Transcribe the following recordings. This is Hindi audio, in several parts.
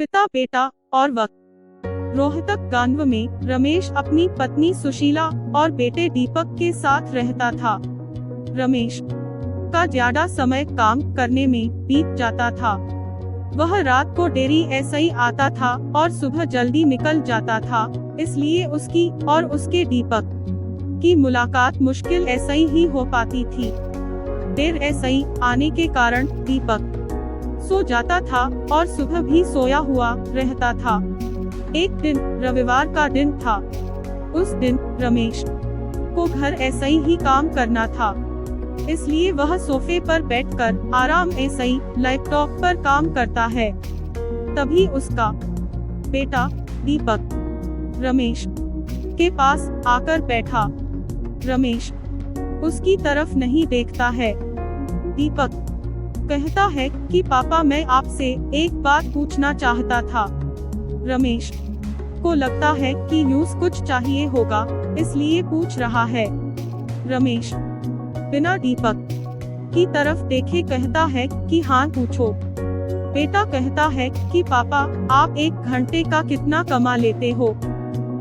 पिता बेटा और वक्त। रोहतक गांव में रमेश अपनी पत्नी सुशीला और बेटे दीपक के साथ रहता था। रमेश का ज्यादा समय काम करने में बीत जाता था। वह रात को देरी ऐसे ही आता था और सुबह जल्दी निकल जाता था, इसलिए उसकी और उसके दीपक की मुलाकात मुश्किल ऐसे ही हो पाती थी। देर ऐसे ही आने के कारण दीपक सो जाता था और सुबह भी सोया हुआ रहता था। एक दिन रविवार का दिन था। उस दिन रमेश को घर ऐसे ही काम करना था, इसलिए वह सोफे पर बैठकर आराम ऐसे ही लैपटॉप पर काम करता है। तभी उसका बेटा दीपक रमेश के पास आकर बैठा। रमेश उसकी तरफ नहीं देखता है। दीपक कहता है कि पापा, मैं आपसे एक बात पूछना चाहता था। रमेश को लगता है कि यूं कुछ चाहिए होगा, इसलिए पूछ रहा है। रमेश बिना दीपक की तरफ देखे कहता है कि हाँ पूछो। बेटा कहता है कि पापा, आप 1 घंटे का कितना कमा लेते हो?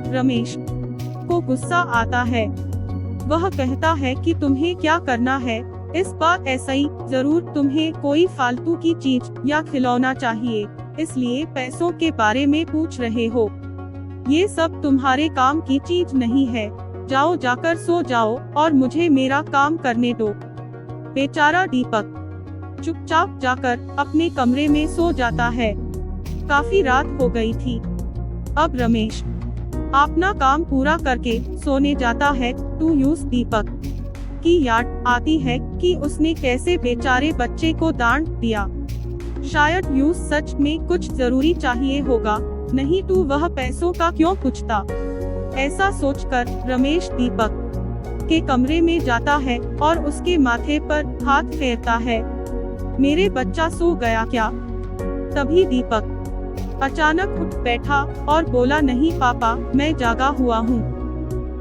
रमेश को गुस्सा आता है। वह कहता है कि तुम्हें क्या करना है इस बात, ऐसा ही जरूर तुम्हें कोई फालतू की चीज या खिलौना चाहिए, इसलिए पैसों के बारे में पूछ रहे हो। ये सब तुम्हारे काम की चीज नहीं है। जाओ, जाकर सो जाओ और मुझे मेरा काम करने दो। बेचारा दीपक चुपचाप जाकर अपने कमरे में सो जाता है। काफी रात हो गई थी। अब रमेश अपना काम पूरा करके सोने जाता है तो यूं दीपक की याद आती है कि उसने कैसे बेचारे बच्चे को डांट दिया। शायद यूं सच में कुछ जरूरी चाहिए होगा, नहीं तो वह पैसों का क्यों पूछता। ऐसा सोचकर रमेश दीपक के कमरे में जाता है और उसके माथे पर हाथ फेरता है। मेरे बच्चा सो गया क्या? तभी दीपक अचानक उठ बैठा और बोला, नहीं पापा, मैं जागा हुआ हूँ।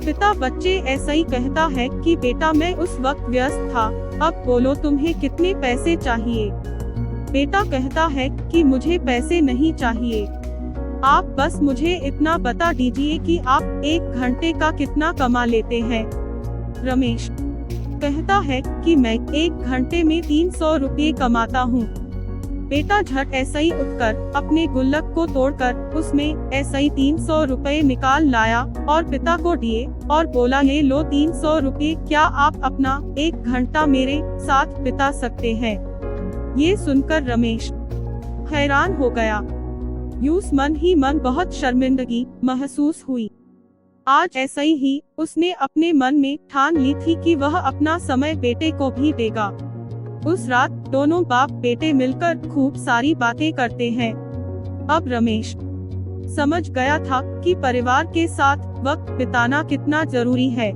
पिता बच्चे ऐसा ही कहता है कि बेटा, मैं उस वक्त व्यस्त था, अब बोलो तुम्हें कितने पैसे चाहिए? बेटा कहता है कि मुझे पैसे नहीं चाहिए, आप बस मुझे इतना बता दीजिए कि आप 1 घंटे का कितना कमा लेते हैं। रमेश कहता है कि मैं 1 घंटे में 300 रुपये कमाता हूँ। बेटा झट ऐसे ही उठकर अपने गुल्लक को तोड़कर उसमें ऐसे ही 300 रुपये निकाल लाया और पिता को दिए और बोला, ये लो 300 रुपये, क्या आप अपना 1 घंटा मेरे साथ बिता सकते हैं? ये सुनकर रमेश हैरान हो गया। यूं मन ही मन बहुत शर्मिंदगी महसूस हुई। आज ऐसे ही उसने अपने मन में ठान ली थी कि वह अपना समय बेटे को भी देगा। उस रात दोनों बाप बेटे मिलकर खूब सारी बातें करते हैं। अब रमेश समझ गया था कि परिवार के साथ वक्त बिताना कितना जरूरी है।